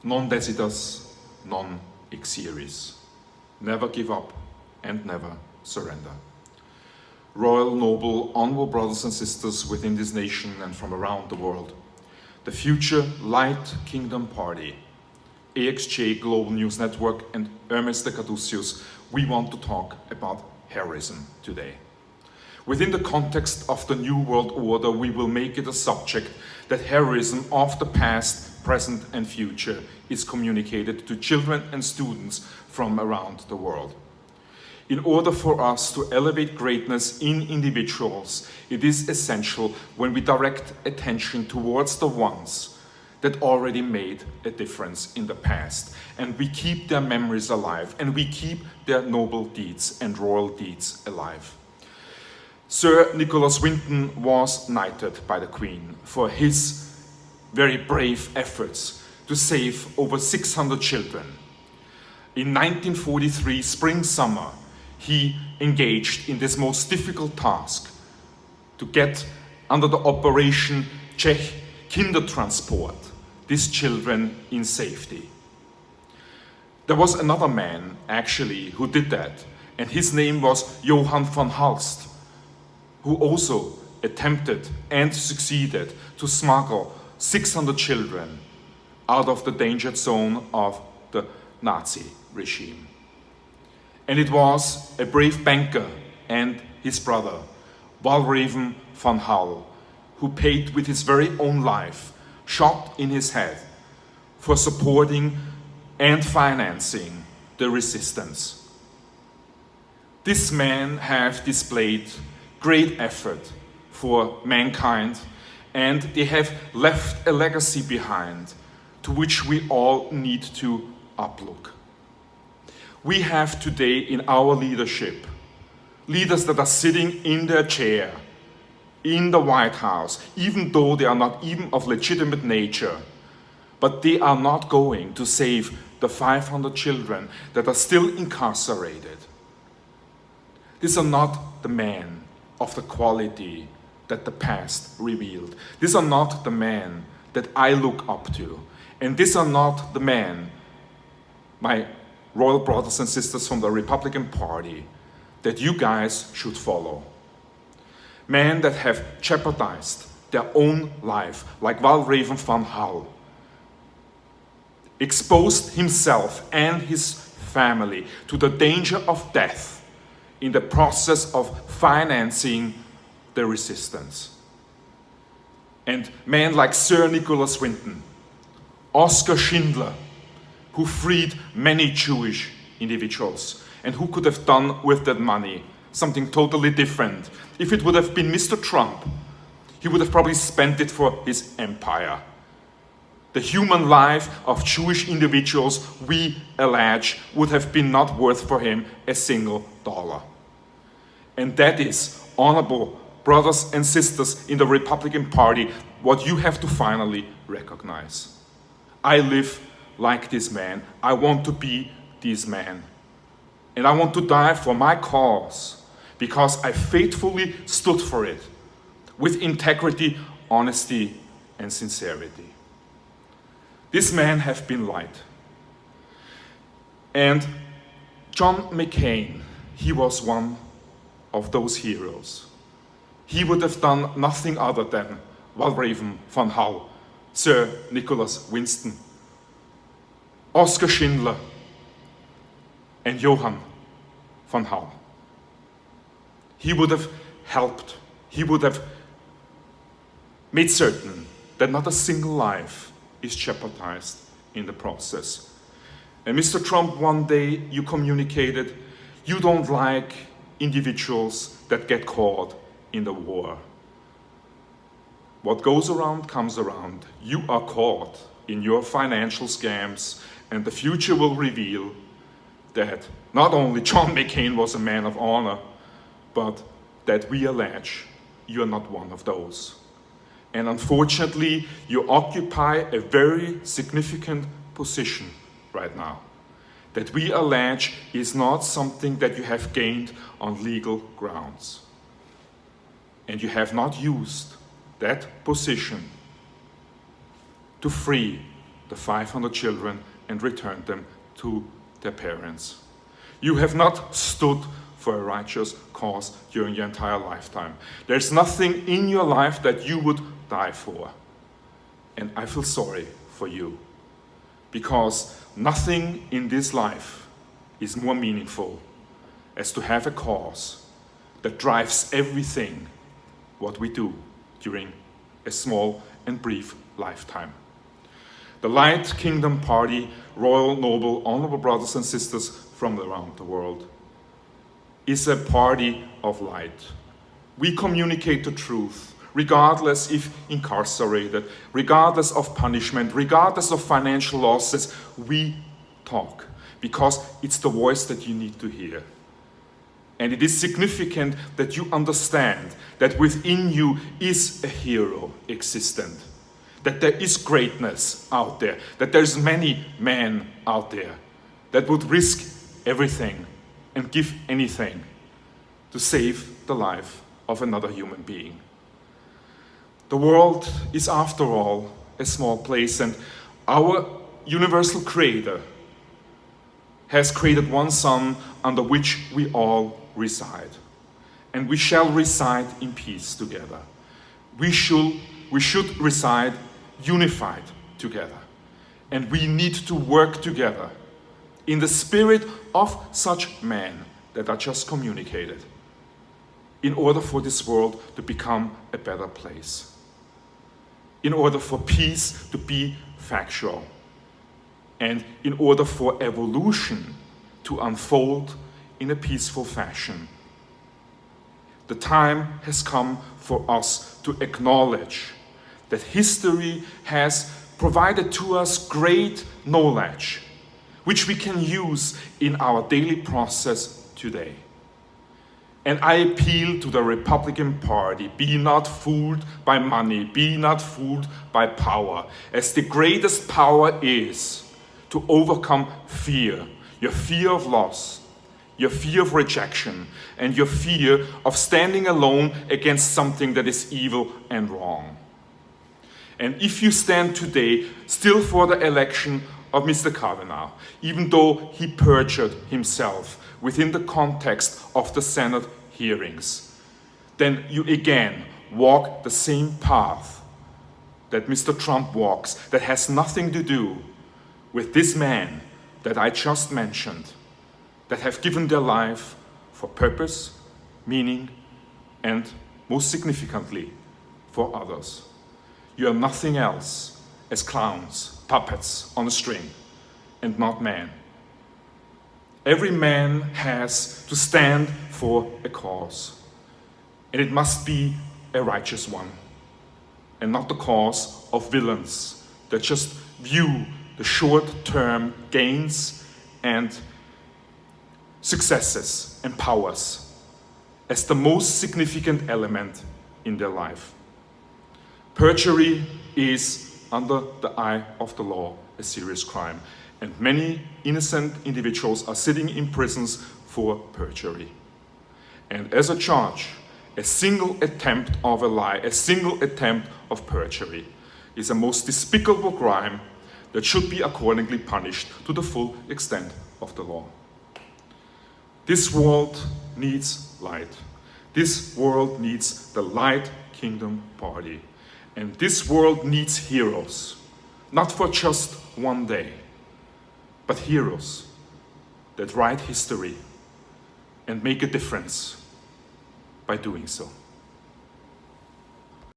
non DESISTAS, non EXIERIS. Never give up and never surrender. Royal, noble, honorable brothers and sisters within this nation and from around the world, the future Light Kingdom Party, AXJ Global News Network and Hermes de Caduceus, we want to talk about heroism today. Within the context of the New World Order, we will make it a subject that heroism of the past, present and future is communicated to children and students from around the world. In order for us to elevate greatness in individuals, it is essential when we direct attention towards the ones that already made a difference in the past, and we keep their memories alive, and we keep their noble deeds and royal deeds alive. Sir Nicholas Winton was knighted by the Queen for his very brave efforts to save over 600 children. In 1943, spring-summer, he engaged in this most difficult task to get under the Operation Czech Kindertransport these children in safety. There was another man, actually, who did that, and his name was Johan Van Hulst, who also attempted and succeeded to smuggle 600 children out of the danger zone of the Nazi regime. And it was a brave banker and his brother, Walraven Van Hall, who paid with his very own life, shot in his head, for supporting and financing the resistance. This man have displayed great effort for mankind, and they have left a legacy behind to which we all need to uplook. We have today in our leadership leaders that are sitting in their chair in the White House, even though they are not even of legitimate nature, but they are not going to save the 500 children that are still incarcerated. These are not the men of the quality that the past revealed. These are not the men that I look up to. And these are not the men, my royal brothers and sisters from the Republican Party, that you guys should follow. Men that have jeopardized their own life, like Walraven Van Hall, exposed himself and his family to the danger of death in the process of financing the resistance. And men like Sir Nicholas Winton, Oskar Schindler, who freed many Jewish individuals and who could have done with that money something totally different. If it would have been Mr. Trump, he would have probably spent it for his empire. The human life of Jewish individuals, we allege, would have been not worth for him a single dollar. And that is, honorable brothers and sisters in the Republican Party, what you have to finally recognize. I live like this man. I want to be this man. And I want to die for my cause because I faithfully stood for it with integrity, honesty, and sincerity. This man have been light. And John McCain, he was one of those heroes. He would have done nothing other than Walraven Van Hall, Sir Nicholas Winton, Oskar Schindler, and Johan Van Hall. He would have helped, he would have made certain that not a single life is jeopardized in the process. And Mr. Trump, one day you communicated you don't like individuals that get caught in the war. What goes around comes around. You are caught in your financial scams, and the future will reveal that not only John McCain was a man of honor, but that we allege you are not one of those. And unfortunately, you occupy a very significant position right now that we allege is not something that you have gained on legal grounds. And you have not used that position to free the 500 children and returned them to their parents. You have not stood for a righteous cause during your entire lifetime. There's nothing in your life that you would die for. And I feel sorry for you, because nothing in this life is more meaningful as to have a cause that drives everything what we do during a small and brief lifetime. The Light Kingdom Party, royal, noble, honorable brothers and sisters from around the world, is a party of light. We communicate the truth, regardless if incarcerated, regardless of punishment, regardless of financial losses. We talk, because it's the voice that you need to hear. And it is significant that you understand that within you is a hero existent, that there is greatness out there, that there's many men out there that would risk everything and give anything to save the life of another human being. The world is, after all, a small place, and our universal creator has created one sun under which we all reside, and we shall reside in peace together. We should reside unified together, and we need to work together in the spirit of such men that I just communicated, in order for this world to become a better place, in order for peace to be factual, and in order for evolution to unfold in a peaceful fashion. The time has come for us to acknowledge that history has provided to us great knowledge, which we can use in our daily process today. And I appeal to the Republican Party, be not fooled by money, be not fooled by power, as the greatest power is to overcome fear, your fear of loss, your fear of rejection, and your fear of standing alone against something that is evil and wrong. And if you stand today still for the election of Mr. Kavanaugh, even though he perjured himself within the context of the Senate hearings, then you again walk the same path that Mr. Trump walks, that has nothing to do with this man that I just mentioned, that have given their life for purpose, meaning, and most significantly, for others. You are nothing else as clowns, puppets on a string, and not men. Every man has to stand for a cause, and it must be a righteous one, and not the cause of villains that just view the short-term gains and successes and powers as the most significant element in their life. Perjury is, under the eye of the law, a serious crime, and many innocent individuals are sitting in prisons for perjury. And as a charge, a single attempt of a lie, a single attempt of perjury, is a most despicable crime that should be accordingly punished to the full extent of the law. This world needs light. This world needs the Light Kingdom Party. And this world needs heroes, not for just one day, but heroes that write history and make a difference by doing so.